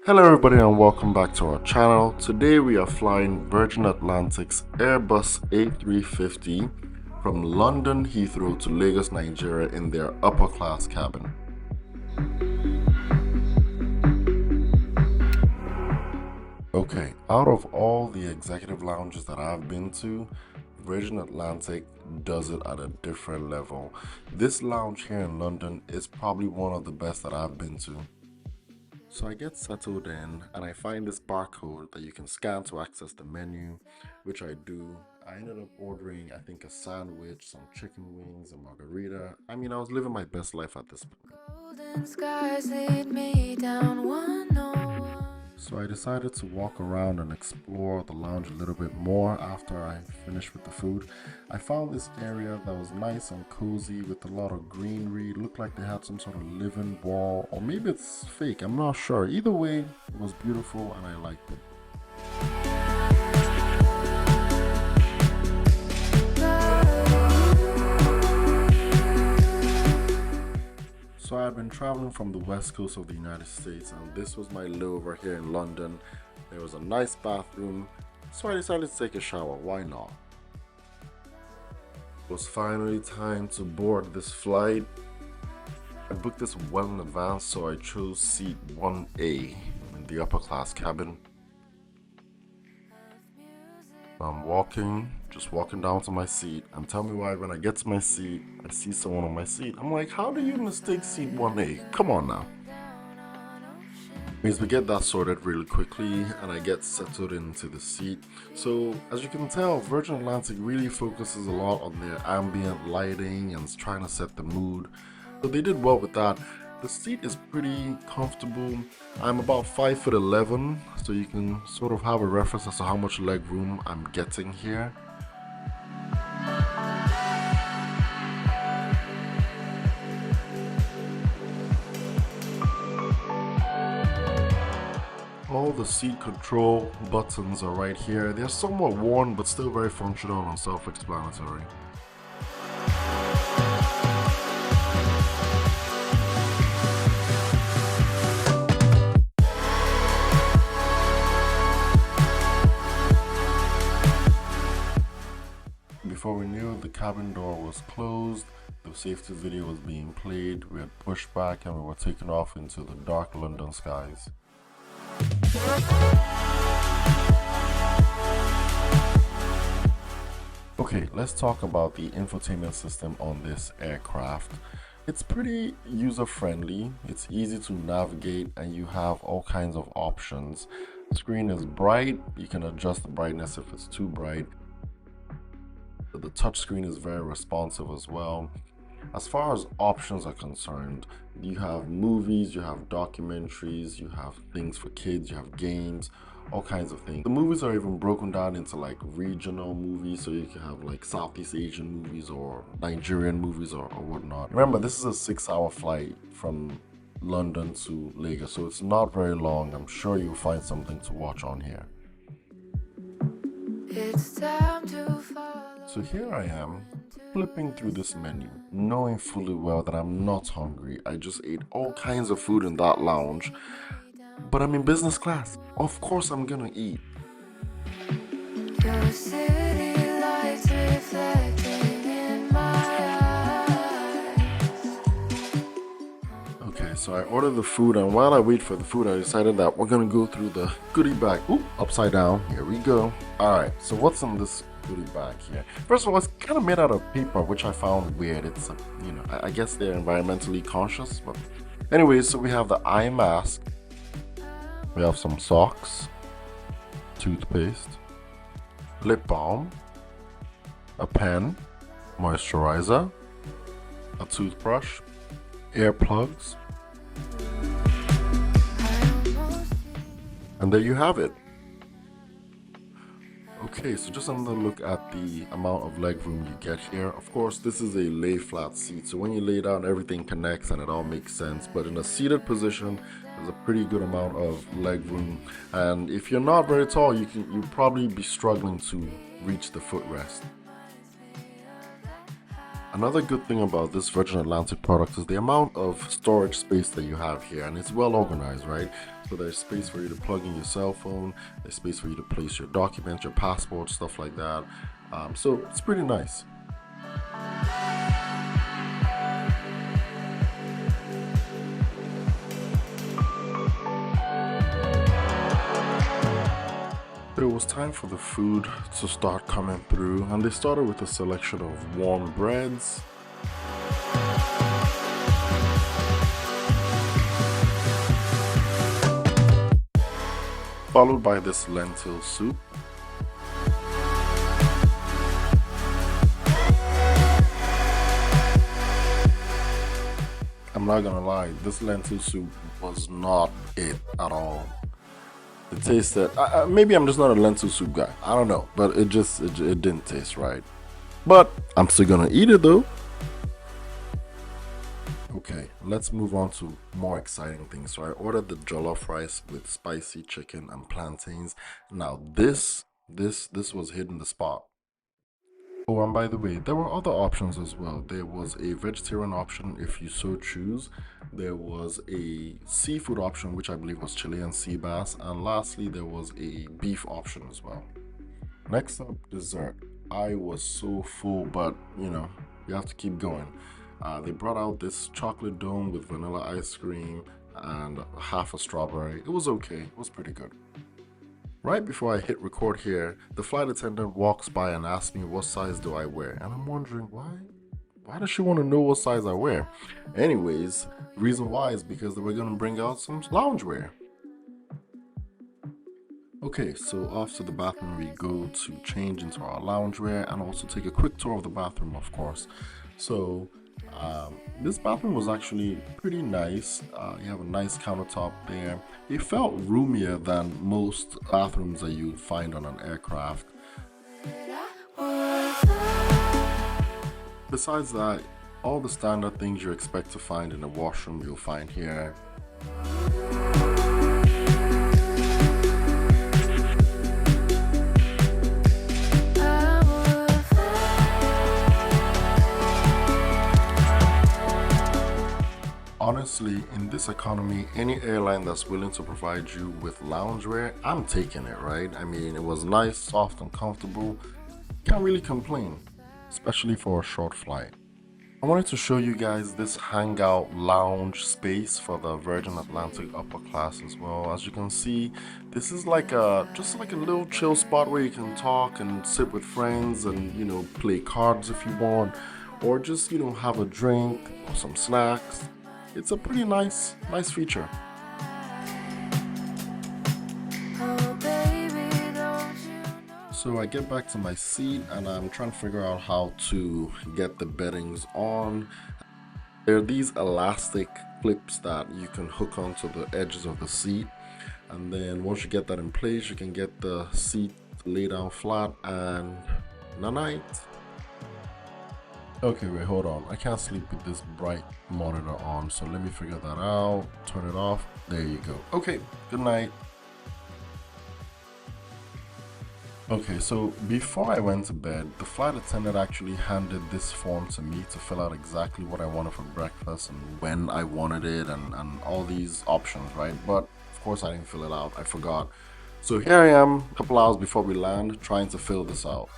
Hello everybody and welcome back to our channel. Today we are flying Virgin Atlantic's Airbus A350 from London Heathrow to Lagos, Nigeria in their upper class cabin. Okay, out of all the executive lounges that I've been to, Virgin Atlantic does it at a different level. This lounge here in London is probably one of the best that I've been to. So I get settled in and I find this barcode that you can scan to access the menu, which I do. I ended up ordering, I think, a sandwich, some chicken wings, a margarita. I mean, I was living my best life at this point. Golden skies lead me down 101. So I decided to walk around and explore the lounge a little bit more after I finished with the food. I found this area that was nice and cozy with a lot of greenery. It looked like they had some sort of living wall, or maybe it's fake, I'm not sure. Either way, it was beautiful and I liked it. So I had been traveling from the west coast of the United States and this was my layover here in London. There was a nice bathroom, so I decided to take a shower, why not? It was finally time to board this flight. I booked this well in advance, so I chose seat 1A in the upper class cabin. I'm just walking down to my seat, and tell me why when I get to my seat, I see someone on my seat. I'm like, how do you mistake seat 1A? Come on now. Means we get that sorted really quickly and I get settled into the seat. So as you can tell, Virgin Atlantic really focuses a lot on their ambient lighting and trying to set the mood. So they did well with that. The seat is pretty comfortable. I'm about 5'11", so you can sort of have a reference as to how much leg room I'm getting here. All the seat control buttons are right here. They're somewhat worn but still very functional and self-explanatory. Before we knew it, the cabin door was closed, the safety video was being played, we had pushed back and we were taken off into the dark London skies. Okay, let's talk about the infotainment system on this aircraft. It's pretty user-friendly, it's easy to navigate, and you have all kinds of options. The screen is bright, you can adjust the brightness if it's too bright. The touchscreen is very responsive as well. As far as options are concerned, you have movies, you have documentaries, you have things for kids, you have games, all kinds of things. The movies are even broken down into like regional movies, so you can have like Southeast Asian movies or Nigerian movies or whatnot. Remember, this is a 6-hour flight from London to Lagos, so it's not very long. I'm sure you'll find something to watch on here. It's time to follow. So here I am, flipping through this menu, knowing fully well that I'm not hungry. I just ate all kinds of food in that lounge, but I'm in business class. Of course I'm gonna eat. Your city lights reflecting in my eyes. Okay, so I ordered the food, and while I wait for the food, I decided that we're gonna go through the goodie bag. Ooh, upside down, here we go. All right, so what's in this goodie bag here? First of all, it's kind of made out of paper, which I found weird. It's I guess they're environmentally conscious, but anyways, so we have the eye mask, we have some socks, toothpaste, lip balm, a pen, moisturizer, a toothbrush, earplugs, and there you have it. Okay, so just another look at the amount of leg room you get here. Of course, this is a lay flat seat, so when you lay down, everything connects and it all makes sense. But in a seated position, there's a pretty good amount of leg room. And if you're not very tall, you'll probably be struggling to reach the footrest. Another good thing about this Virgin Atlantic product is the amount of storage space that you have here, and it's well organized, right? So there's space for you to plug in your cell phone, there's space for you to place your documents, your passport, stuff like that. So it's pretty nice. It was time for the food to start coming through, and they started with a selection of warm breads, followed by this lentil soup. I'm not gonna lie, this lentil soup was not it at all. It tasted, maybe I'm just not a lentil soup guy, I don't know, but it didn't taste right. But I'm still gonna eat it though. Okay, let's move on to more exciting things. So I ordered the jollof rice with spicy chicken and plantains. Now this was hitting the spot. Oh, and by the way, there were other options as well. There was a vegetarian option if you so choose. There was a seafood option, which I believe was Chilean sea bass. And lastly, there was a beef option as well. Next up, dessert. I was so full, but you have to keep going. They brought out this chocolate dome with vanilla ice cream and half a strawberry. It was okay, it was pretty good. Right before I hit record here, the flight attendant walks by and asks me what size do I wear, and I'm wondering why does she want to know what size I wear? Anyways, the reason why is because they were going to bring out some loungewear. Okay, so off to the bathroom we go to change into our loungewear and also take a quick tour of the bathroom, of course. So this bathroom was actually pretty nice. You have a nice countertop there. It felt roomier than most bathrooms that you find on an aircraft. Besides that, all the standard things you expect to find in a washroom you'll find here. Honestly, in this economy, any airline that's willing to provide you with loungewear, I'm taking it, right? I mean, it was nice, soft, and comfortable. Can't really complain, especially for a short flight. I wanted to show you guys this hangout lounge space for the Virgin Atlantic upper class as well. As you can see, this is just like a little chill spot where you can talk and sit with friends and play cards if you want, or just have a drink or some snacks. It's a pretty nice feature. So I get back to my seat and I'm trying to figure out how to get the beddings on. There are these elastic clips that you can hook onto the edges of the seat, and then once you get that in place, you can get the seat to lay down flat and night. Okay, wait, hold on. I can't sleep with this bright monitor on, so let me figure that out. Turn it off. There you go. Okay, good night. Okay, so before I went to bed, the flight attendant actually handed this form to me to fill out exactly what I wanted for breakfast and when I wanted it and all these options, right? But of course I didn't fill it out. I forgot. So here I am, a couple hours before we land, trying to fill this out.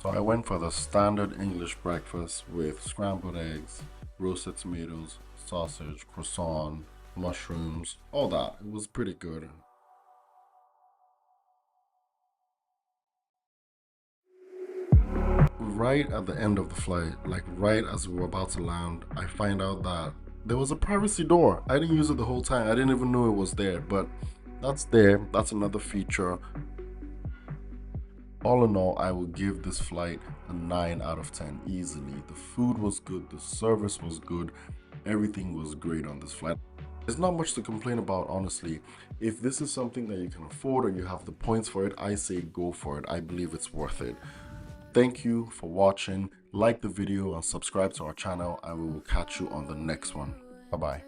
So I went for the standard English breakfast with scrambled eggs, roasted tomatoes, sausage, croissant, mushrooms, all that. It was pretty good. Right at the end of the flight, like right as we were about to land, I find out that there was a privacy door. I didn't use it the whole time. I didn't even know it was there, but that's there. That's another feature. All in all, I will give this flight a 9 out of 10 easily. The food was good, the service was good, everything was great on this flight. There's not much to complain about, honestly. If this is something that you can afford or you have the points for it, I say go for it. I believe it's worth it. Thank you for watching. Like the video and subscribe to our channel, and we will catch you on the next one. Bye-bye.